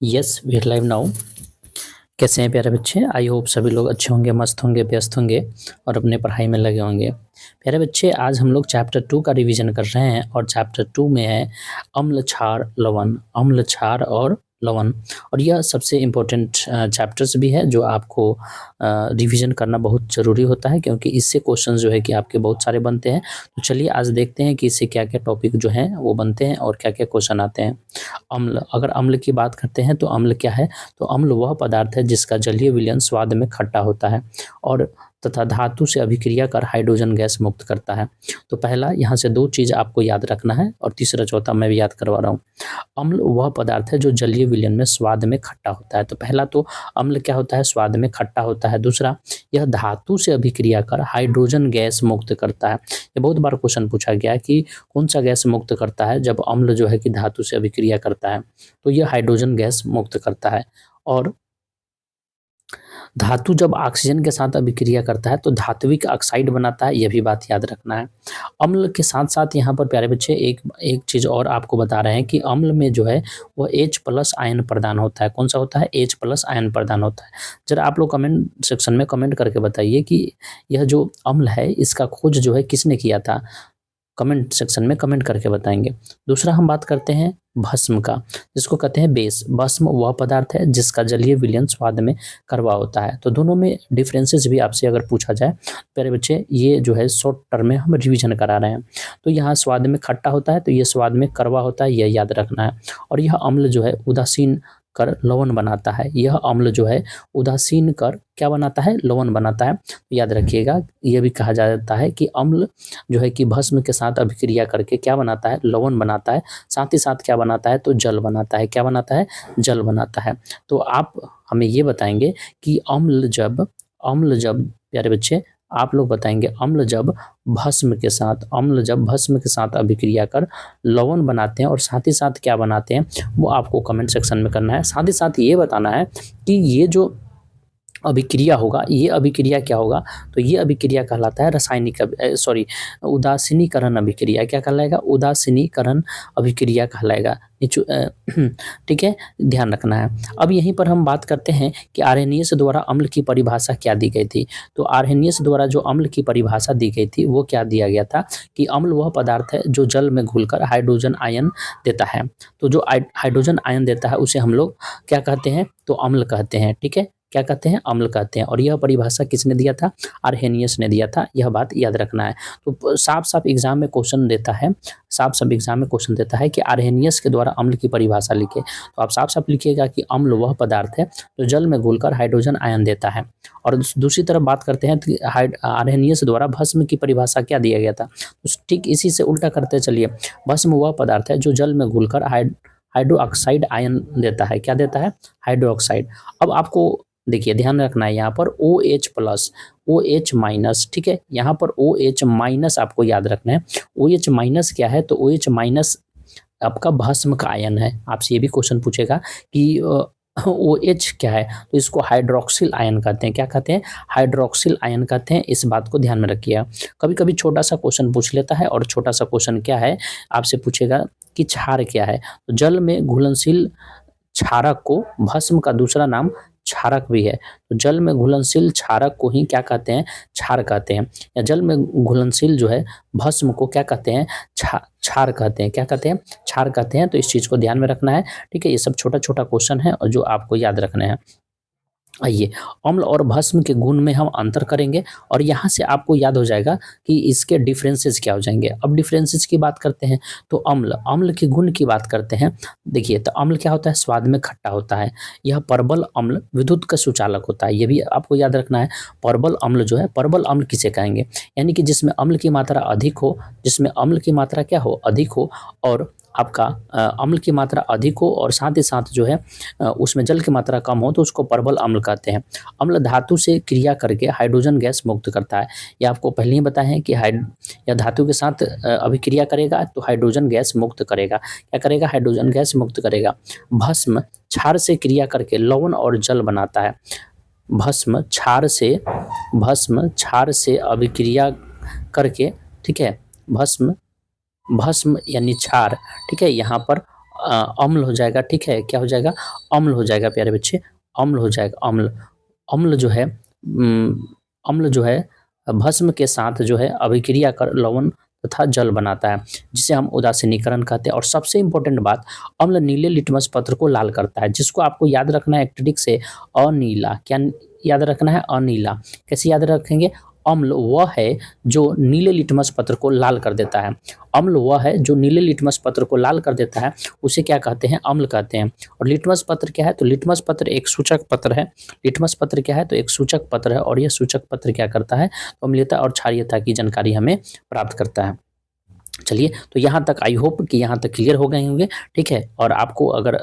Yes we are live now. कैसे हैं प्यारे बच्चे? आई होप सभी लोग अच्छे होंगे, मस्त होंगे, व्यस्त होंगे और अपने पढ़ाई में लगे होंगे। प्यारे बच्चे, आज हम लोग चैप्टर 2 का रिवीजन कर रहे हैं और चैप्टर 2 में है अम्ल क्षार लवण, अम्ल क्षार और लवण। और यह सबसे इम्पोर्टेंट चैप्टर्स भी है जो आपको रिवीजन करना बहुत ज़रूरी होता है, क्योंकि इससे क्वेश्चन जो है कि आपके बहुत सारे बनते हैं। तो चलिए आज देखते हैं कि इससे क्या क्या टॉपिक जो हैं वो बनते हैं और क्या क्या क्वेश्चन आते हैं। अम्ल, अगर अम्ल की बात करते हैं तो अम्ल क्या है? तो अम्ल वह पदार्थ है जिसका जलीय विलयन स्वाद में खट्टा होता है और तथा धातु से अभिक्रिया कर हाइड्रोजन गैस मुक्त करता है। तो पहला यहाँ से दो चीज़ आपको याद रखना है और तीसरा चौथा मैं भी याद करवा रहा हूँ। अम्ल वह पदार्थ है जो जलीय विलयन में स्वाद में खट्टा होता है। तो पहला तो अम्ल क्या होता है? स्वाद में खट्टा होता है। दूसरा, यह धातु से अभिक्रिया कर हाइड्रोजन गैस मुक्त करता है। ये बहुत बार क्वेश्चन पूछा गया है कि कौन सा गैस मुक्त करता है जब अम्ल जो है कि धातु से अभिक्रिया करता है? तो यह हाइड्रोजन गैस मुक्त करता है। और धातु जब ऑक्सीजन के साथ अभिक्रिया करता है तो धात्विक ऑक्साइड बनाता है, यह भी बात याद रखना है। अम्ल के साथ साथ यहाँ पर प्यारे बच्चे एक चीज़ और आपको बता रहे हैं कि अम्ल में जो है वह H+ आयन प्रदान होता है। कौन सा होता है? H+ आयन प्रदान होता है। जरा आप लोग कमेंट सेक्शन में कमेंट करके बताइए कि यह जो अम्ल है इसका खोज जो है किसने किया था? कमेंट सेक्शन में कमेंट करके बताएंगे। दूसरा हम बात करते हैं भस्म का, जिसको कहते हैं बेस। भस्म वह पदार्थ है जिसका जलीय विलयन स्वाद में कड़वा होता है। तो दोनों में डिफरेंसेस भी आपसे अगर पूछा जाए प्यारे बच्चे, ये जो है शॉर्ट टर्म में हम रिवीजन करा रहे हैं। तो यहाँ स्वाद में खट्टा होता है तो ये स्वाद में कड़वा होता है, यह याद रखना है। और यह अम्ल जो है उदासीन कर लवण बनाता है। यह अम्ल जो है उदासीन कर क्या बनाता है? लवण बनाता है। तो याद रखिएगा, यह भी कहा जाता है कि अम्ल जो है कि भस्म के साथ अभिक्रिया करके क्या बनाता है? लवण बनाता है। साथ ही साथ क्या बनाता है? तो जल बनाता है। क्या बनाता है? जल बनाता है। तो आप हमें ये बताएंगे कि अम्ल जब प्यारे बच्चे आप लोग बताएंगे अम्ल जब भस्म के साथ अभिक्रिया कर लवण बनाते हैं और साथ ही साथ क्या बनाते हैं, वो आपको कमेंट सेक्शन में करना है। साथ ही साथ ये बताना है कि ये जो अभिक्रिया होगा, ये अभिक्रिया क्या होगा? तो ये अभिक्रिया कहलाता है उदासीनीकरण अभिक्रिया। क्या कहलाएगा? उदासीनीकरण अभिक्रिया कहलाएगा। ठीक है, ध्यान रखना है। अब यहीं पर हम बात करते हैं कि आर्हेनियस द्वारा अम्ल की परिभाषा क्या दी गई थी। तो आर्हेनियस द्वारा जो अम्ल की परिभाषा दी गई थी वो क्या दिया गया था कि अम्ल वह पदार्थ है जो जल में घुलकर हाइड्रोजन आयन देता है। तो जो हाइड्रोजन आयन देता है उसे हम लोग क्या कहते हैं? तो अम्ल कहते हैं। ठीक है, क्या कहते हैं? अम्ल कहते हैं। और यह परिभाषा किसने दिया था? आर्हेनियस ने दिया था। यह बात याद रखना है। तो साफ साफ एग्जाम में क्वेश्चन देता है कि आर्हेनियस के द्वारा अम्ल की परिभाषा लिखे। तो आप साफ साफ लिखिएगा कि अम्ल वह पदार्थ है जो जल में घुलकर हाइड्रोजन आयन देता है। और दूसरी तरफ बात करते हैं कि आर्हेनियस द्वारा भस्म की परिभाषा क्या दिया गया था। तो ठीक इसी से उल्टा करते चलिए। भस्म वह पदार्थ है जो जल में घुलकर हाइड्रोक्साइड आयन देता है। क्या देता है? हाइड्रोक्साइड। अब आपको देखिए ध्यान रखना है यहाँ पर OH+, OH-, ठीक है, यहाँ पर OH- आपको याद रखना है। OH- क्या है? तो OH- आपका भस्म का आयन है। आपसे ये भी क्वेश्चन पूछेगा कि OH क्या है? तो इसको हाइड्रोक्सिल आयन कहते हैं। क्या कहते हैं? हाइड्रोक्सिल आयन कहते हैं। इस बात को ध्यान में रखिएगा। कभी कभी छोटा सा क्वेश्चन पूछ लेता है और छोटा सा क्वेश्चन क्या है आपसे पूछेगा कि क्षार क्या है। तो जल में घुलनशील क्षारक को भस्म का दूसरा नाम क्षारक भी है। तो जल में घुलनशील क्षारक को ही क्या कहते हैं? क्षार कहते हैं। या जल में घुलनशील जो है भस्म को क्या कहते हैं? क्षार कहते हैं। क्या कहते हैं? क्षार कहते हैं। तो इस चीज़ को ध्यान में रखना है। ठीक है, ये सब छोटा छोटा क्वेश्चन है और जो आपको याद रखना है। आइए, अम्ल और भस्म के गुण में हम अंतर करेंगे और यहाँ से आपको याद हो जाएगा कि इसके डिफरेंसेस क्या हो जाएंगे। अब डिफरेंसेस की बात करते हैं तो अम्ल के गुण की बात करते हैं। देखिए, तो अम्ल क्या होता है? स्वाद में खट्टा होता है। यह परबल अम्ल विद्युत का सुचालक होता है। ये भी आपको याद रखना है। परबल अम्ल जो है, परबल अम्ल किसे कहेंगे? यानी कि जिसमें अम्ल की मात्रा अधिक हो, अधिक हो और आपका अम्ल की मात्रा अधिक हो और साथ ही साथ जो है उसमें जल की मात्रा कम हो तो उसको परबल अम्ल कहते हैं। अम्ल धातु से क्रिया करके हाइड्रोजन गैस मुक्त करता है। ये आपको पहले ही बताया है कि या धातु के साथ अभिक्रिया करेगा तो हाइड्रोजन गैस मुक्त करेगा। क्या करेगा? हाइड्रोजन गैस मुक्त करेगा। भस्म क्षार से क्रिया करके लवण और जल बनाता है। भस्म क्षार से अभिक्रिया करके, ठीक है, भस्म यानी क्षार, ठीक है, यहाँ पर अम्ल हो जाएगा, ठीक है, क्या हो जाएगा, अम्ल हो जाएगा प्यारे बच्चे, अम्ल हो जाएगा, अम्ल। अम्ल जो है अम्ल जो है भस्म के साथ जो है अभिक्रिया कर लवण तथा जल बनाता है, जिसे हम उदासीनीकरण कहते हैं। और सबसे इंपॉर्टेंट बात, अम्ल नीले लिटमस पत्र को लाल करता है, जिसको आपको याद रखना है एक ट्रिक से, अनीला। क्या याद रखना है, अनीला। कैसे याद रखेंगे, अम्ल वह है जो नीले लिटमस पत्र को लाल कर देता है, अम्ल वह है जो नीले लिटमस पत्र को लाल कर देता है, उसे क्या कहते हैं, अम्ल कहते हैं। और लिटमस पत्र क्या है, तो लिटमस पत्र एक सूचक पत्र है। लिटमस पत्र क्या है, तो एक सूचक पत्र है, और यह सूचक पत्र क्या करता है, तो अम्लीयता और क्षारीयता की जानकारी हमें प्राप्त करता है। चलिए, तो यहाँ तक आई होप कि यहाँ तक क्लियर हो गए होंगे, ठीक है। और आपको अगर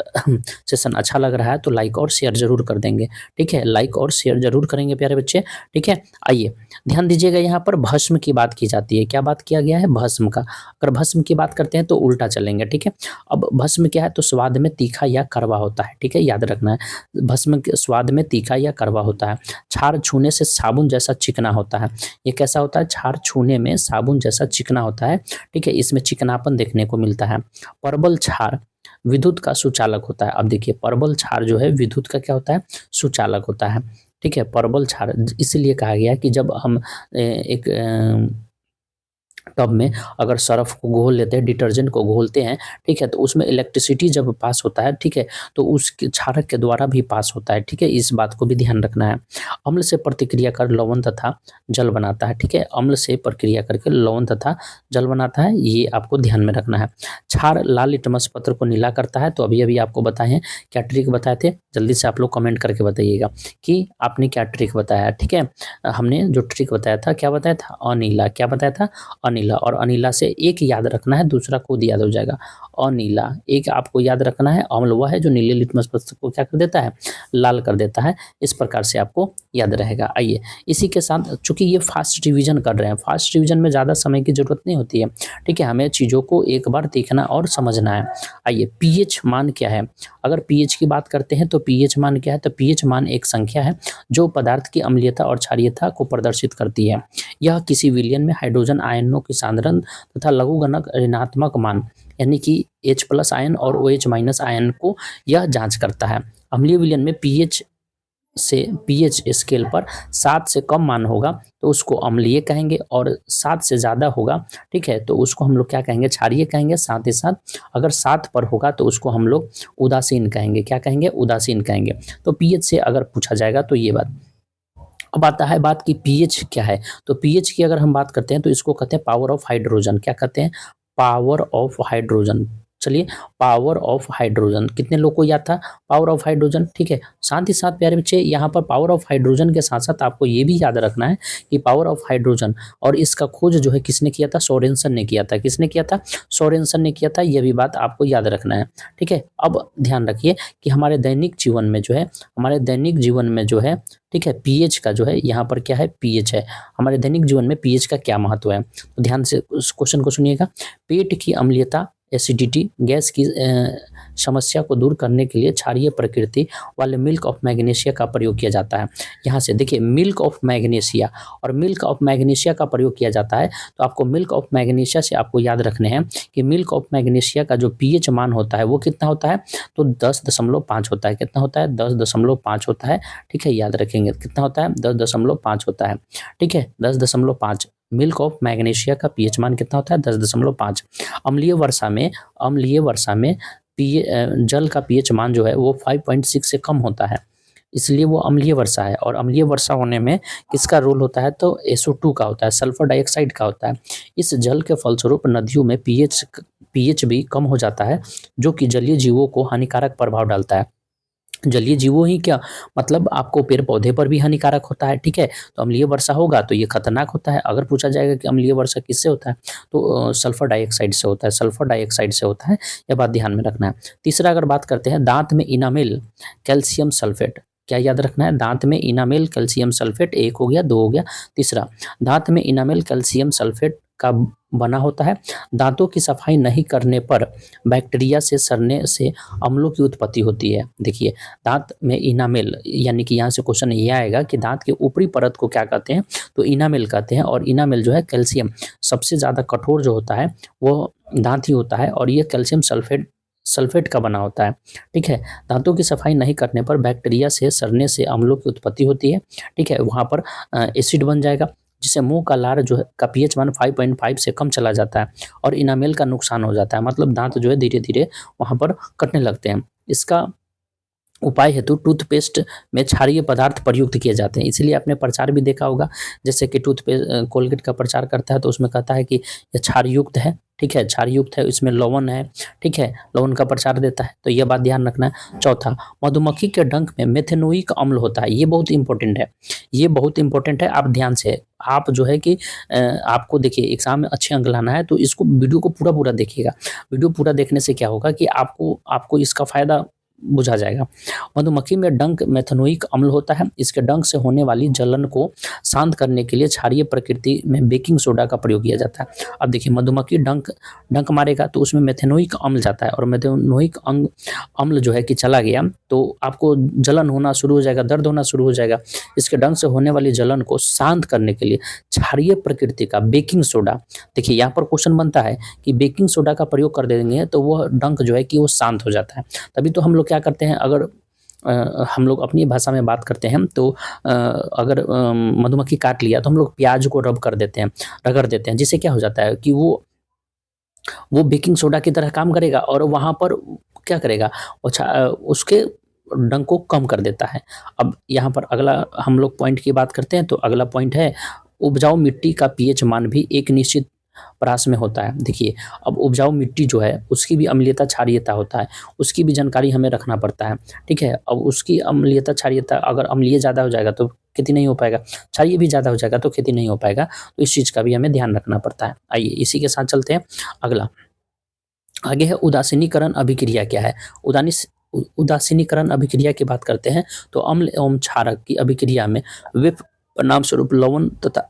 सेशन अच्छा लग रहा है तो लाइक और शेयर जरूर कर देंगे, ठीक है, लाइक और शेयर जरूर करेंगे प्यारे बच्चे, ठीक है। आइए ध्यान दीजिएगा, यहाँ पर भस्म की बात की जाती है। क्या बात किया गया है, भस्म का। अगर भस्म की बात करते हैं तो उल्टा चलेंगे, ठीक है। अब भस्म क्या है, तो स्वाद में तीखा या कड़वा होता है, ठीक है, याद रखना है, भस्म के स्वाद में तीखा या कड़वा होता है। क्षार छूने से साबुन जैसा चिकना होता है। ये कैसा होता है, क्षार छूने में साबुन जैसा चिकना होता है, ठीक है, इसमें चिकनापन देखने को मिलता है। परबल क्षार विद्युत का सुचालक होता है। अब देखिए, परबल क्षार जो है विद्युत का क्या होता है, सुचालक होता है, ठीक है। परबल क्षार इसलिए कहा गया कि जब हम एक टब में अगर सर्फ को घोल लेते हैं, डिटर्जेंट को घोलते हैं, ठीक है, तो उसमें इलेक्ट्रिसिटी जब पास होता है, ठीक है, तो उसके क्षारक के द्वारा भी पास होता है, ठीक है, इस बात को भी ध्यान रखना है। अम्ल से प्रतिक्रिया कर लवण तथा जल बनाता है, ठीक है, अम्ल से प्रक्रिया करके लवण तथा जल बनाता है, ये आपको ध्यान में रखना है। क्षार लाल लिटमस पत्र को नीला करता है। तो अभी अभी आपको बताए, क्या ट्रिक बताए थे, जल्दी से आप लोग कमेंट करके बताइएगा कि आपने क्या ट्रिक बताया, ठीक है। हमने जो ट्रिक बताया था, क्या बताया था, अनीला। क्या बताया था, अनीला। और अनीला से एक याद रखना है, दूसरा खुद याद हो जाएगा। अनीला एक आपको याद रखना है, अम्ल वह है जो नीले लिटमस पत्र को क्या कर देता है, लाल कर देता है। इस प्रकार से आपको याद रहेगा। आइए इसी के साथ, चूंकि ये फास्ट रिवीजन कर रहे हैं, फास्ट रिवीजन में ज़्यादा समय की जरूरत नहीं होती है, ठीक है, हमें चीज़ों को एक बार देखना और समझना है। आइए, पीएच मान क्या है। अगर पीएच की बात करते हैं तो पीएच मान क्या है, तो पीएच मान एक संख्या है जो पदार्थ की अम्लीयता और क्षारीयता को प्रदर्शित करती है। यह किसी विलयन में हाइड्रोजन आयनों की सांद्रण तथा लघुगणक ऋणात्मक मान, यानी कि H+ आयन और OH- आयन को यह जांच करता है। अम्लीय विलयन में पीएच स्केल पर 7 से कम मान होगा तो उसको अम्लीय कहेंगे, और 7 से ज़्यादा होगा, ठीक है, तो उसको हम लोग क्या कहेंगे, क्षारीय कहेंगे। साथ ही साथ अगर 7 पर होगा तो उसको हम लोग उदासीन कहेंगे। क्या कहेंगे, उदासीन कहेंगे। तो पीएच से अगर पूछा जाएगा तो ये बात। अब आता है बात कि पीएच क्या है। तो पीएच की अगर हम बात करते हैं तो इसको कहते हैं पावर ऑफ हाइड्रोजन। क्या कहते हैं, पावर ऑफ हाइड्रोजन। चलिए, पावर ऑफ हाइड्रोजन कितने लोग को याद था, पावर ऑफ हाइड्रोजन, ठीक है। साथ ही साथ प्यारे बच्चे, यहाँ पर पावर ऑफ हाइड्रोजन के साथ साथ आपको ये भी याद रखना है कि पावर ऑफ हाइड्रोजन और इसका खोज जो है किसने किया था, सोरेनसन ने किया था। किसने किया था, सोरेनसन ने किया था। यह भी बात आपको याद रखना है, ठीक है। अब ध्यान रखिए कि हमारे दैनिक जीवन में जो है, हमारे दैनिक जीवन में जो है, ठीक है, पीएच का जो है यहाँ पर क्या है, पीएच है। हमारे दैनिक जीवन में पीएच का क्या महत्व है, तो ध्यान से उस क्वेश्चन को सुनिएगा। पेट की अम्लीयता, एसिडिटी, गैस की समस्या को दूर करने के लिए क्षारीय प्रकृति वाले मिल्क ऑफ मैग्नीशिया का प्रयोग किया जाता है। यहाँ से देखिए, मिल्क ऑफ मैग्नीशिया और मिल्क ऑफ मैग्नीशिया का प्रयोग किया जाता है। तो आपको मिल्क ऑफ मैग्नीशिया से आपको याद रखने हैं कि मिल्क ऑफ मैग्नीशिया का जो पीएच मान होता है वो कितना होता है, तो 10.5 होता है। कितना होता है, 10.5 होता है, ठीक है, याद रखेंगे कितना होता है, 10.5 होता है, ठीक है, 10.5। मिल्क ऑफ मैग्नीशिया का पीएच मान कितना होता है, 10.5। अम्लीय वर्षा में जल का पीएच मान जो है वो 5.6 से कम होता है, इसलिए वो अम्लीय वर्षा है। और अम्लीय वर्षा होने में किसका रोल होता है, तो SO2 का होता है, सल्फर डाइऑक्साइड का होता है। इस जल के फलस्वरूप नदियों में पीएच भी कम हो जाता है, जो कि जलीय जीवों को हानिकारक प्रभाव डालता है। जलीय जीवों ही क्या, मतलब आपको पेड़ पौधे पर भी हानिकारक होता है, ठीक है। तो अम्लीय वर्षा होगा तो ये खतरनाक होता है। अगर पूछा जाएगा कि अम्लीय वर्षा किससे होता है, तो सल्फर डाइऑक्साइड से होता है, सल्फर डाइऑक्साइड से होता है। यह बात ध्यान में रखना है। तीसरा अगर बात करते हैं, दांत में इनामेल कैल्शियम सल्फेट। क्या याद रखना है, दांत में इनामेल कैल्शियम सल्फेट। एक हो गया, 2 हो गया। तीसरा, दांत में इनामेल कैल्शियम सल्फेट का बना होता है। दांतों की सफाई नहीं करने पर बैक्टीरिया से सड़ने से अम्लों की उत्पत्ति होती है। देखिए, दांत में इनामेल, यानी कि यहाँ से क्वेश्चन ये आएगा कि दांत के ऊपरी परत को क्या कहते हैं, तो इनामेल कहते हैं। और इनामेल जो है कैल्शियम सबसे ज़्यादा कठोर जो होता है वो दांत ही होता है, और ये कैल्शियम सल्फेट सल्फेट का बना होता है। ठीक है, दांतों की सफाई नहीं करने पर बैक्टीरिया से सड़ने से अम्लों की उत्पत्ति होती है। ठीक है, वहाँ पर एसिड बन जाएगा, जिससे मुंह का लार जो है का पीएच मान 5.5 से कम चला जाता है और इनामेल का नुकसान हो जाता है, मतलब दांत जो है धीरे धीरे वहाँ पर कटने लगते हैं। इसका उपाय हेतु टूथपेस्ट में क्षारीय पदार्थ प्रयुक्त किए जाते हैं, इसलिए आपने प्रचार भी देखा होगा, जैसे कि टूथपेस्ट कोलगेट का प्रचार करता है तो उसमें कहता है कि यह क्षारयुक्त है। ठीक है, क्षारयुक्त है, इसमें लवण है। ठीक है, लवण का प्रचार देता है, तो यह बात ध्यान रखना है। चौथा, मधुमक्खी के डंक में मेथेनोइक अम्ल होता है, ये बहुत इंपॉर्टेंट है, ये बहुत इंपॉर्टेंट है। आप ध्यान से, आप जो है कि आपको देखिए एग्जाम में अच्छे अंक लाना है तो इसको वीडियो को पूरा पूरा देखिएगा। वीडियो पूरा देखने से क्या होगा कि आपको आपको इसका फायदा बुझा जाएगा। मधुमक्खी में डंक मेथनोइक अम्ल होता है, इसके डंक से होने वाली जलन को शांत करने के लिए क्षारीय प्रकृति में बेकिंग सोडा का प्रयोग किया जाता है। अब देखिए, मधुमक्खी डंक डंक मारेगा तो उसमें मेथेनोइक अम्ल जाता है, और मेथेनोइक अम्ल जो है कि चला गया तो आपको जलन होना शुरू हो जाएगा, दर्द होना शुरू हो जाएगा। इसके डंक से होने वाली जलन को शांत करने के लिए क्षारीय प्रकृति का बेकिंग सोडा, देखिए यहाँ पर क्वेश्चन बनता है कि बेकिंग सोडा का प्रयोग कर देंगे तो वह डंक जो है कि वो शांत हो जाता है। तभी तो हम लोग क्या करते हैं, अगर हम लोग अपनी भाषा में बात करते हैं तो अगर मधुमक्खी काट लिया तो हम लोग प्याज को रब कर देते हैं, रगड़ देते हैं, जिससे क्या हो जाता है कि वो बेकिंग सोडा की तरह काम करेगा और वहाँ पर क्या करेगा, उसके डंक को कम कर देता है। अब यहाँ पर अगला हम लोग पॉइंट की बात करते हैं, तो अगला पॉइंट है उपजाऊ मिट्टी का पीएच मान भी एक निश्चित परास में होता है। देखिए, अब उपजाऊ मिट्टी जो है उसकी भी अम्लीयता क्षारीयता होता है, उसकी भी जानकारी हमें रखना पड़ता है। ठीक है, अब उसकी अम्लीयता क्षारीयता, अगर अम्लीय ज़्यादा हो जाएगा तो खेती नहीं हो पाएगा, क्षारीय भी ज़्यादा हो जाएगा तो खेती नहीं हो पाएगा, तो इस चीज़ का भी हमें ध्यान रखना पड़ता है। आइए इसी के साथ चलते हैं अगला। आगे है उदासीनीकरण अभिक्रिया क्या है। उदासीनीकरण अभिक्रिया की बात करते हैं तो अम्ल एवं क्षारक की अभिक्रिया में वे परिणाम स्वरूप लवण तथा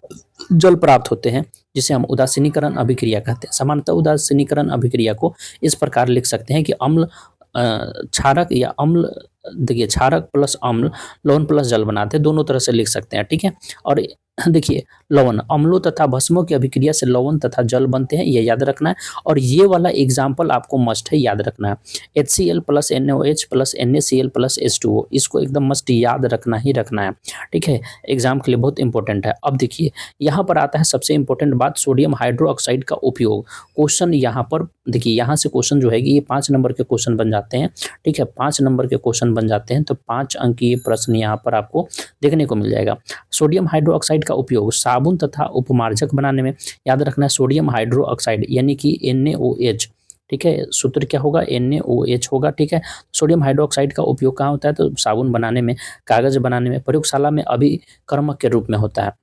जल प्राप्त होते हैं, जिसे हम उदासीनीकरण अभिक्रिया कहते हैं। सामान्यतः उदासीनीकरण अभिक्रिया को इस प्रकार लिख सकते हैं कि अम्ल क्षारक या अम्ल, देखिए क्षारक प्लस अम्ल लवण प्लस जल बनाते हैं, दोनों तरह से लिख सकते हैं। ठीक है, और देखिए लवण अम्लों तथा भस्मों की अभिक्रिया से लवण तथा जल बनते हैं, ये याद रखना है। और ये वाला एग्जाम्पल आपको मस्ट है याद रखना है, HCl plus NaOH plus NaCl plus H2O, इसको एकदम मस्ट याद रखना ही रखना है। ठीक है, एग्जाम के लिए बहुत इंपॉर्टेंट है। अब देखिए यहाँ पर आता है सबसे इंपॉर्टेंट बात, सोडियम हाइड्रोक्साइड का उपयोग। क्वेश्चन यहाँ पर देखिए, यहाँ से क्वेश्चन जो है कि ये 5 नंबर के क्वेश्चन बन जाते हैं। ठीक है, 5 नंबर के क्वेश्चन बन जाते हैं, तो 5 अंक की प्रश्न यहाँ पर आपको देखने को मिल जाएगा। सोडियम हाइड्रोक्साइड का उपयोग साबुन तथा उपमार्जक बनाने में, याद रखना है सोडियम हाइड्रोक्साइड यानी कि NaOH। ठीक है, सूत्र क्या होगा, NaOH होगा। ठीक है, सोडियम हाइड्रोक्साइड का उपयोग कहाँ होता है, तो साबुन बनाने में, कागज बनाने में, प्रयोगशाला में अभिकर्मक के रूप में होता है।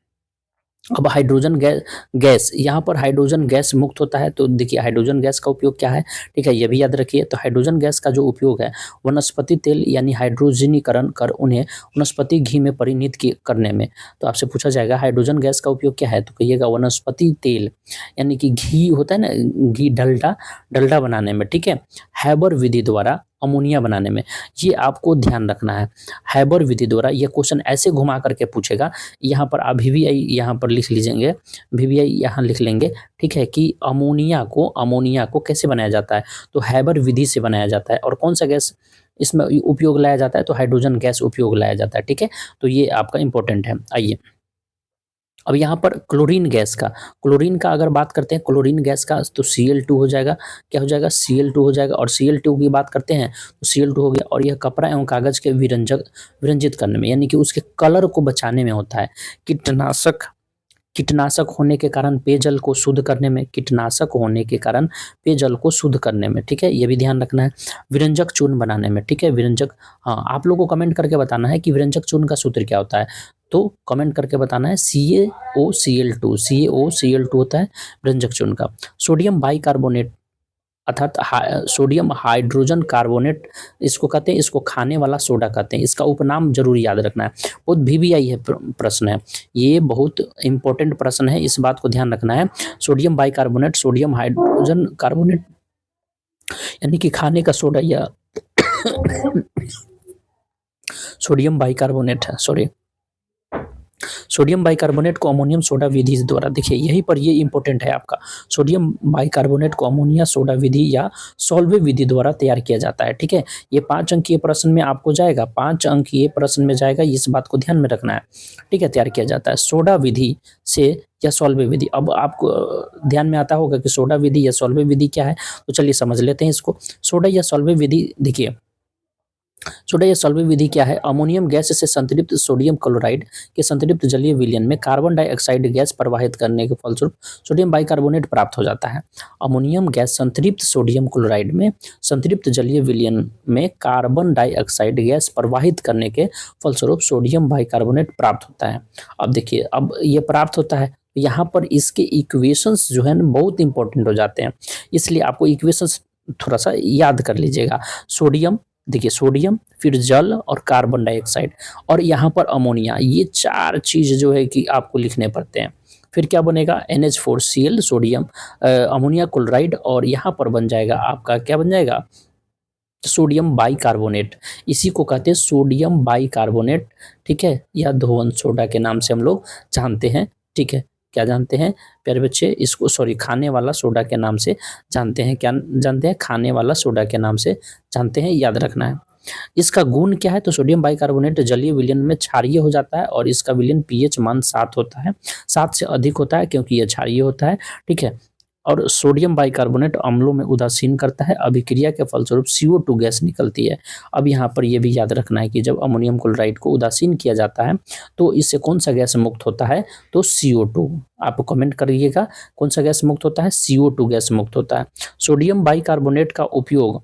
अब हाइड्रोजन गैस यहाँ पर हाइड्रोजन गैस मुक्त होता है, तो देखिए हाइड्रोजन गैस का उपयोग क्या है। ठीक है, ये भी याद रखिए। तो हाइड्रोजन गैस का जो उपयोग है वनस्पति तेल यानी हाइड्रोजनीकरण कर उन्हें वनस्पति घी में परिणत करने में। तो आपसे पूछा जाएगा हाइड्रोजन गैस का उपयोग क्या है, तो कहिएगा वनस्पति तेल यानी कि घी होता है ना, घी, डलडा बनाने में। ठीक है, हैबर विधि द्वारा अमोनिया बनाने में, ये आपको ध्यान रखना है। हैबर विधि द्वारा, ये क्वेश्चन ऐसे घुमा करके पूछेगा, यहाँ पर आप VVI यहाँ पर लिख लीजिएंगे, VVI यहाँ लिख लेंगे। ठीक है, कि अमोनिया को कैसे बनाया जाता है, तो हैबर विधि से बनाया जाता है। और कौन सा गैस इसमें उपयोग लाया जाता है, तो हाइड्रोजन गैस उपयोग लाया जाता है। ठीक है, तो ये आपका इंपॉर्टेंट है। आइए अब यहाँ पर क्लोरीन का अगर बात करते हैं, क्लोरीन गैस का, तो Cl2 हो जाएगा। क्या हो जाएगा, Cl2 हो जाएगा। और Cl2 की बात करते हैं तो Cl2 हो गया। और यह कपड़ा एवं कागज के विरंजित करने में यानी कि उसके कलर को बचाने में होता है। कीटनाशक होने के कारण पेयजल को शुद्ध करने में, ठीक है, ये भी ध्यान रखना है। विरंजक चूर्ण बनाने में, ठीक है, विरंजक, हाँ आप लोगों को कमेंट करके बताना है कि विरंजक चूर्ण का सूत्र क्या होता है, तो कमेंट करके बताना है CaOCl2 होता है विरंजक चूर्ण का। सोडियम बाइकार्बोनेट अर्थात सोडियम हाइड्रोजन कार्बोनेट इसको कहते हैं, इसको खाने वाला सोडा कहते हैं। इसका उपनाम जरूर याद रखना है, बहुत VVI है प्रश्न है, ये बहुत इंपॉर्टेंट प्रश्न है, इस बात को ध्यान रखना है। Sodium bicarbonate, sodium hydrogen carbonate यानी कि खाने का सोडा या सोडियम बाइकार्बोनेट है, सोडियम बाइकार्बोनेट को अमोनियम सोडा विधि द्वारा, देखिए यहीं पर ये इंपॉर्टेंट है आपका, सोडियम बाइकार्बोनेट को अमोनिया सोडा विधि या सॉल्वे विधि द्वारा तैयार किया जाता है। ठीक है, ये 5 अंकीय प्रश्न में आपको जाएगा, 5 अंकीय प्रश्न में जाएगा, इस बात को ध्यान में रखना है। ठीक है, तैयार किया जाता है सोडा विधि से या सॉल्वे विधि। अब आपको ध्यान में आता होगा कि सोडा विधि या सॉल्वे विधि क्या है, तो चलिए समझ लेते हैं इसको। सोडा या सॉल्वे विधि, देखिए सोडा या सॉल्वे विधि क्या है, अमोनियम गैस से संतृप्त सोडियम क्लोराइड के संतृप्त जलीय विलयन में कार्बन डाइऑक्साइड गैस प्रवाहित करने के फलस्वरूप सोडियम बाइकार्बोनेट प्राप्त हो जाता है। अमोनियम गैस संतृप्त सोडियम क्लोराइड में संतृप्त जलीय विलयन में कार्बन डाइऑक्साइड गैस प्रवाहित करने के फलस्वरूप सोडियम बाइकार्बोनेट प्राप्त होता है। अब देखिए, अब ये प्राप्त होता है, यहाँ पर इसके इक्वेशंस जो है ना बहुत इंपॉर्टेंट हो जाते हैं, इसलिए आपको इक्वेशंस थोड़ा सा याद कर लीजिएगा। सोडियम, देखिए सोडियम, फिर जल और कार्बन डाइऑक्साइड, और यहाँ पर अमोनिया, ये 4 चीज जो है कि आपको लिखने पड़ते हैं। फिर क्या बनेगा, NH4Cl सोडियम अमोनिया क्लोराइड, और यहाँ पर बन जाएगा आपका, क्या बन जाएगा, सोडियम बाइकार्बोनेट। इसी को कहते हैं सोडियम बाइकार्बोनेट। ठीक है, या धोवन सोडा के नाम से हम लोग जानते हैं। ठीक है, क्या जानते हैं प्यारे बच्चे, इसको सॉरी खाने वाला सोडा के नाम से जानते हैं। क्या जानते हैं, खाने वाला सोडा के नाम से जानते हैं, याद रखना है। इसका गुण क्या है, तो सोडियम बाइकार्बोनेट जलीय विलयन में क्षारीय हो जाता है और इसका विलयन पीएच मान 7 होता है, 7 से अधिक होता है क्योंकि यह क्षारीय होता है। ठीक है, और सोडियम बाइकार्बोनेट अम्लों में उदासीन करता है, अभिक्रिया के फलस्वरूप CO2 गैस निकलती है। अब यहाँ पर यह भी याद रखना है कि जब अमोनियम क्लोराइड को उदासीन किया जाता है तो इससे कौन सा गैस मुक्त होता है, तो CO2। आप कमेंट करिएगा कौन सा गैस मुक्त होता है, CO2 गैस मुक्त होता है। सोडियम बाइकार्बोनेट का उपयोग,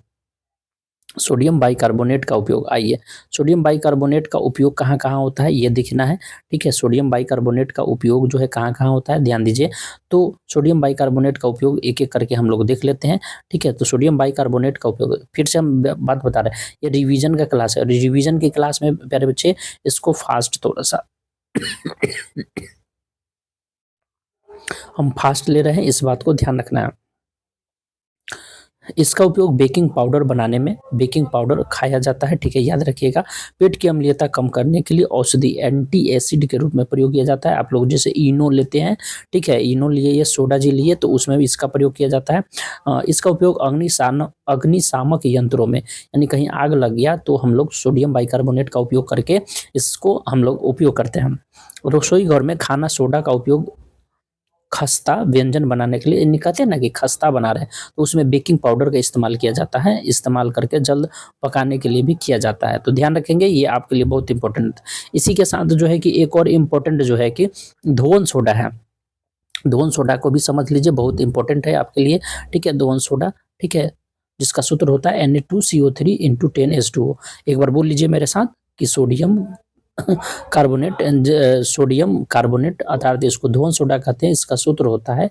सोडियम बाइकार्बोनेट का उपयोग, आइए सोडियम बाइकार्बोनेट का उपयोग कहाँ कहाँ होता है ये देखना है। ठीक है, सोडियम बाइकार्बोनेट का उपयोग जो है कहाँ कहाँ होता है, ध्यान दीजिए। तो सोडियम बाइकार्बोनेट का उपयोग एक एक करके हम लोग देख लेते हैं। ठीक है, तो सोडियम बाइकार्बोनेट का उपयोग, फिर से हम बात बता रहे हैं, ये रिवीजन का क्लास है, रिवीजन की क्लास में प्यारे बच्चे इसको फास्ट थोड़ा सा हम फास्ट ले रहे हैं, इस बात को ध्यान रखना है। इसका उपयोग बेकिंग पाउडर बनाने में, बेकिंग पाउडर खाया जाता है। ठीक है, याद रखिएगा। पेट की अम्लीयता कम करने के लिए औषधि एंटी एसिड के रूप में प्रयोग किया जाता है। आप लोग जैसे इनो लेते हैं, ठीक है, इनो लिए या सोडा जी लिए, तो उसमें भी इसका प्रयोग किया जाता है। इसका उपयोग अग्निशामक यंत्रों में, यानी कहीं आग लग गया तो हम लोग सोडियम बाइकार्बोनेट का उपयोग करके इसको हम लोग उपयोग करते हैं। रसोई घर में खाना सोडा का उपयोग खस्ता व्यंजन बनाने के लिए, कहते हैं ना कि खस्ता बना रहे हैं, तो उसमें बेकिंग पाउडर का इस्तेमाल किया जाता है, इस्तेमाल करके जल्द पकाने के लिए भी किया जाता है। तो ध्यान रखेंगे, ये आपके लिए बहुत इंपॉर्टेंट। इसी के साथ जो है कि एक और इम्पोर्टेंट जो है कि धोवन सोडा है, धोवन सोडा को भी समझ लीजिए, बहुत इंपॉर्टेंट है आपके लिए। ठीक है, धोवन सोडा, ठीक है, जिसका सूत्र होता है Na2CO3 × 10H2O। एक बार बोल लीजिए मेरे साथ कि सोडियम कार्बोनेट, सोडियम कार्बोनेट अर्थात इसको धोवन सोडा कहते हैं, इसका सूत्र होता है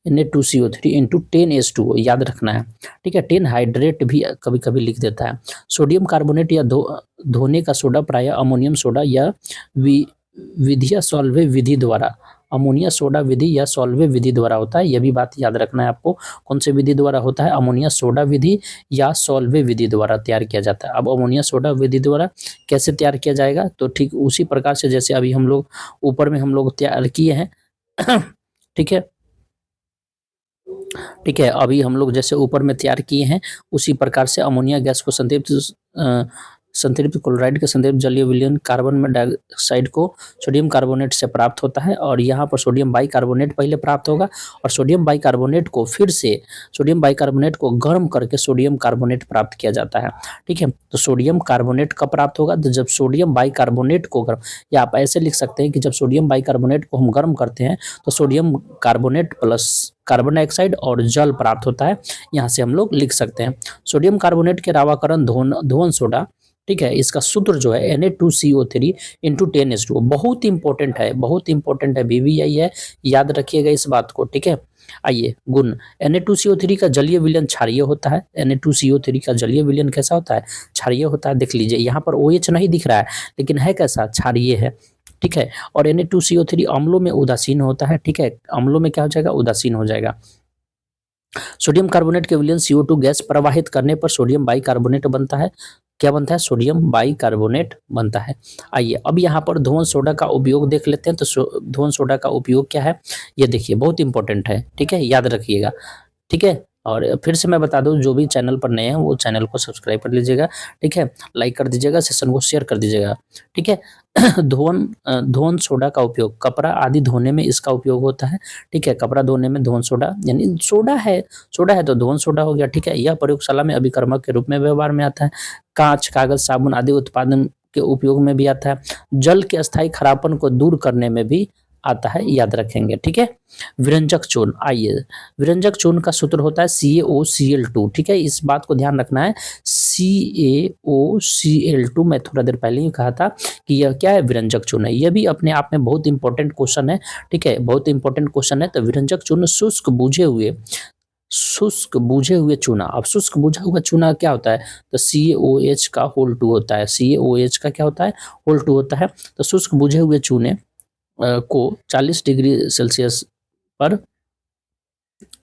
Na2CO3 × 10H2O, याद रखना है। ठीक है, 10 हाइड्रेट भी कभी कभी लिख देता है। सोडियम कार्बोनेट या धोने का सोडा प्रायः अमोनियम सोडा या विधिया सॉल्वे विधि द्वारा, अमोनिया सोडा विधि या सॉल्वे विधि द्वारा होता है। यह भी बात याद रखना है आपको, कौन से विधि द्वारा होता है, अमोनिया सोडा विधि या सॉल्वे विधि द्वारा तैयार किया जाता है। अब अमोनिया सोडा विधि द्वारा कैसे तैयार किया जाएगा, तो ठीक उसी प्रकार से जैसे अभी हम लोग ऊपर में हम लोग तैयार किए हैं ठीक है, ठीक है, अभी हम लोग जैसे ऊपर में तैयार किए हैं उसी प्रकार से अमोनिया गैस को संतृप्त क्लोराइड के संतृप्त जलीय विलयन कार्बन डाइऑक्साइड को सोडियम कार्बोनेट से प्राप्त होता है, और यहाँ पर सोडियम बाइकार्बोनेट पहले प्राप्त होगा, और सोडियम बाइकार्बोनेट को फिर से सोडियम बाइकार्बोनेट को गर्म करके सोडियम कार्बोनेट प्राप्त किया जाता है। ठीक है, तो सोडियम कार्बोनेट कब प्राप्त होगा, तो जब सोडियम बाइकार्बोनेट को गर्म, या आप ऐसे लिख सकते हैं कि जब सोडियम बाइकार्बोनेट को हम गर्म करते हैं तो sodium carbonate plus carbon dioxide और जल प्राप्त होता है, यहाँ से हम लोग लिख सकते हैं। सोडियम कार्बोनेट के रावाकरण धोवन सोडा, ठीक है, इसका सूत्र जो है Na2CO3 × 10H2O, बहुत इंपॉर्टेंट है, बहुत इंपॉर्टेंट है, VVI है, याद रखिएगा इस बात को। ठीक है, आइए गुण, Na2CO3 का जलीय विलयन क्षारीय होता है। Na2CO3 का जलीय विलयन कैसा होता है, क्षारीय होता है। देख लीजिए यहाँ पर OH नहीं दिख रहा है, लेकिन है कैसा, क्षारीय है। ठीक है, और Na2CO3 अम्लों में उदासीन होता है। ठीक है, अम्लों में क्या हो जाएगा, उदासीन हो जाएगा। सोडियम कार्बोनेट के विलयन CO2 गैस प्रवाहित करने पर सोडियम बाइकार्बोनेट बनता है। क्या बनता है, सोडियम बाइकार्बोनेट बनता है। आइए अब यहाँ पर धुआं सोडा का उपयोग देख लेते हैं। तो धुआं सोडा का उपयोग क्या है, ये देखिए बहुत इंपॉर्टेंट है, ठीक है, याद रखिएगा, ठीक है। और फिर से मैं बता दूं, जो भी चैनल पर नए हैं वो चैनल को सब्सक्राइब कर लीजिएगा, ठीक है, लाइक कर दीजिएगा, सेशन को शेयर कर दीजिएगा, ठीक है। धोन सोडा का उपयोग कपड़ा आदि धोने में इसका उपयोग होता है, ठीक है। कपड़ा धोने में धोन सोडा, यानी सोडा है तो धोन सोडा हो गया, ठीक है। यह प्रयोगशाला में अभिकर्मक के रूप में व्यवहार में आता है। कांच, कागज, साबुन आदि उत्पादन के उपयोग में भी आता है। जल के अस्थायी खरापन को दूर करने में भी आता है, याद रखेंगे, ठीक है। विरंजक चूर्ण, आइए विरंजक चूर्ण का सूत्र होता है CaOCl2, ठीक है, इस बात को ध्यान रखना है। CaOCl2, मैं थोड़ा देर पहले ही कहा था कि यह क्या है, विरंजक चूर्ण है। यह भी अपने आप में बहुत इंपॉर्टेंट क्वेश्चन है, ठीक है, बहुत इंपॉर्टेंट क्वेश्चन है। तो विरंजक चूर्ण शुष्क बुझे हुए चूना। अब शुष्क बुझा हुआ चूना क्या होता है, तो CaOH का होल 2 होता है, CaOH का क्या होता है, होल 2 होता है। तो शुष्क बुझे हुए चूने को 40 डिग्री सेल्सियस पर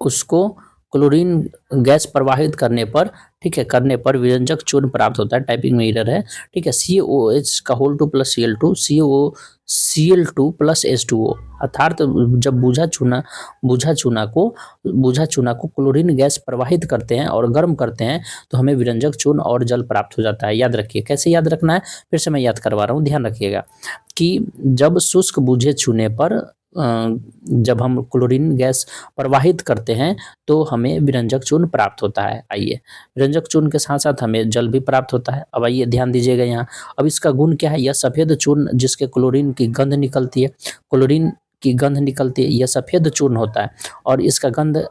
उसको क्लोरीन गैस प्रवाहित करने पर, ठीक है, करने पर विरंजक चूर्ण प्राप्त होता है। टाइपिंग में एरर है, ठीक है। CaOH का whole 2 plus Cl2, Cl2 plus H2O, अर्थात जब बूझा चूना को क्लोरीन गैस प्रवाहित करते हैं और गर्म करते हैं तो हमें विरंजक चूर्ण और जल प्राप्त हो जाता है। याद रखिए, कैसे याद रखना है, फिर से मैं याद करवा रहा हूँ, ध्यान रखिएगा कि जब शुष्क बूझे चूने पर जब हम क्लोरीन गैस प्रवाहित करते हैं तो हमें विरंजक चूर्ण प्राप्त होता है। आइए, विरंजक चूर्ण के साथ साथ हमें जल भी प्राप्त होता है। अब आइए ध्यान दीजिएगा यहाँ, अब इसका गुण क्या है, यह सफेद चूर्ण जिसके क्लोरीन की गंध निकलती है, यह सफेद चूर्ण होता है और इसका गंध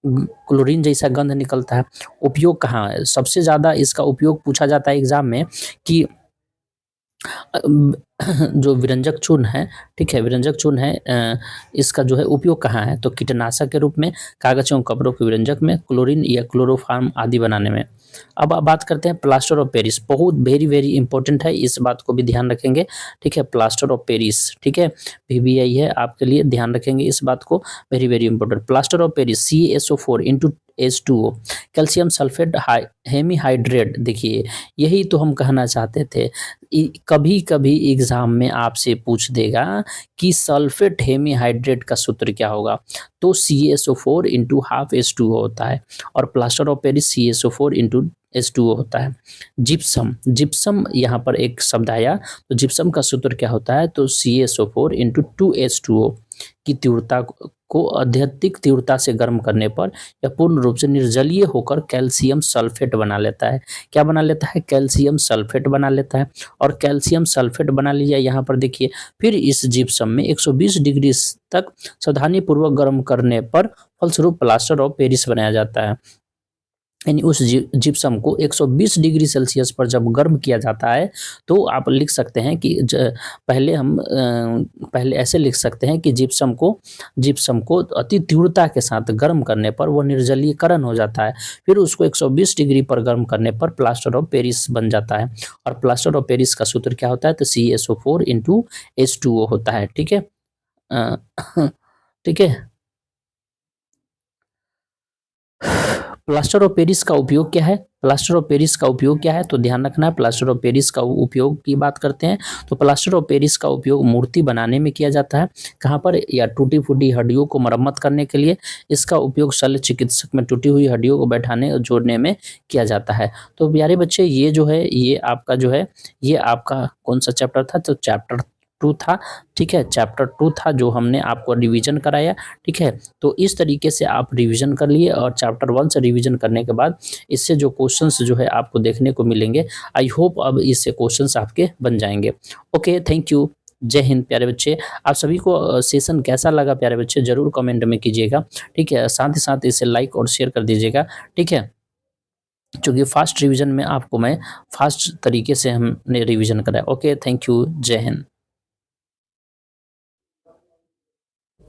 क्लोरीन जैसा गंध निकलता है। उपयोग कहाँ है, सबसे ज्यादा इसका उपयोग पूछा जाता है एग्जाम में कि जो विरंजक चूर्ण है, ठीक है, विरंजक चूर्ण है, इसका जो है उपयोग कहाँ है, तो कीटनाशक के रूप में, कागज एवं कपड़ों के विरंजक में, क्लोरीन या क्लोरोफार्म आदि बनाने में। अब बात करते हैं प्लास्टर ऑफ पेरिस, बहुत वेरी इंपॉर्टेंट है, इस बात को भी ध्यान रखेंगे, ठीक है। प्लास्टर ऑफ पेरिस, ठीक है, PBI है आपके लिए, ध्यान रखेंगे इस बात को, very important. Plaster of Paris CaSO4 into H2O, calcium sulphate hemihydrate. देखिए यही तो हम कहना चाहते थे, कभी कभी एग्जाम में आपसे पूछ देगा कि सल्फेट हेमीहाइड्रेट का सूत्र क्या होगा, तो CaSO4 इंटू हाफ H2O होता है और plaster of Paris CaSO4 into H2O होता है। जिप्सम यहाँ पर एक शब्द आया, तो जिप्सम का सूत्र क्या होता है, तो CaSO4 इंटू 2H2O की तीव्रता को अत्यधिक तीव्रता से गर्म करने पर यह पूर्ण रूप से निर्जलीय होकर कैल्शियम सल्फेट बना लेता है। क्या बना लेता है, कैल्शियम सल्फेट बना लेता है। और कैल्शियम सल्फेट बना लिया, यहाँ पर देखिए, फिर इस जिप्सम में 120 डिग्री तक सावधानी पूर्वक गर्म करने पर फलस्वरूप प्लास्टर ऑफ पेरिस बनाया जाता है। यानी उस जिप्सम को 120 डिग्री सेल्सियस पर जब गर्म किया जाता है तो आप लिख सकते हैं कि पहले ऐसे लिख सकते हैं कि जिप्सम को अति तीव्रता के साथ गर्म करने पर वो निर्जलीकरण हो जाता है, फिर उसको 120 डिग्री पर गर्म करने पर प्लास्टर ऑफ पेरिस बन जाता है। और प्लास्टर ऑफ पेरिस का सूत्र क्या होता है, तो CaSO4 इंटू H2O होता है, ठीक है। ठीक है, प्लास्टर ऑफ पेरिस का उपयोग क्या है, तो ध्यान रखना है। प्लास्टर ऑफ पेरिस का उपयोग की बात करते हैं तो प्लास्टर ऑफ पेरिस का उपयोग मूर्ति बनाने में किया जाता है। कहाँ पर, या टूटी फूटी हड्डियों को मरम्मत करने के लिए इसका उपयोग शल्य चिकित्सक में टूटी हुई हड्डियों को बैठाने और जोड़ने में किया जाता है। तो प्यारे बच्चे, ये जो है ये आपका कौन सा चैप्टर था, तो चैप्टर 2 था, ठीक है, चैप्टर 2 था जो हमने आपको रिवीजन कराया, ठीक है। तो इस तरीके से आप रिवीजन कर लिए और चैप्टर 1 से रिवीजन करने के बाद इससे जो क्वेश्चंस जो है आपको देखने को मिलेंगे, आई होप अब इससे क्वेश्चंस आपके बन जाएंगे। ओके, थैंक यू, जय हिंद प्यारे बच्चे। आप सभी को सेशन कैसा लगा प्यारे बच्चे जरूर कमेंट में कीजिएगा, ठीक है। साथ ही साथ इसे लाइक और शेयर कर दीजिएगा, ठीक है, क्योंकि फास्ट रिवीजन में आपको मैं फास्ट तरीके से हमने रिवीजन कराया। ओके, थैंक यू, जय हिंद।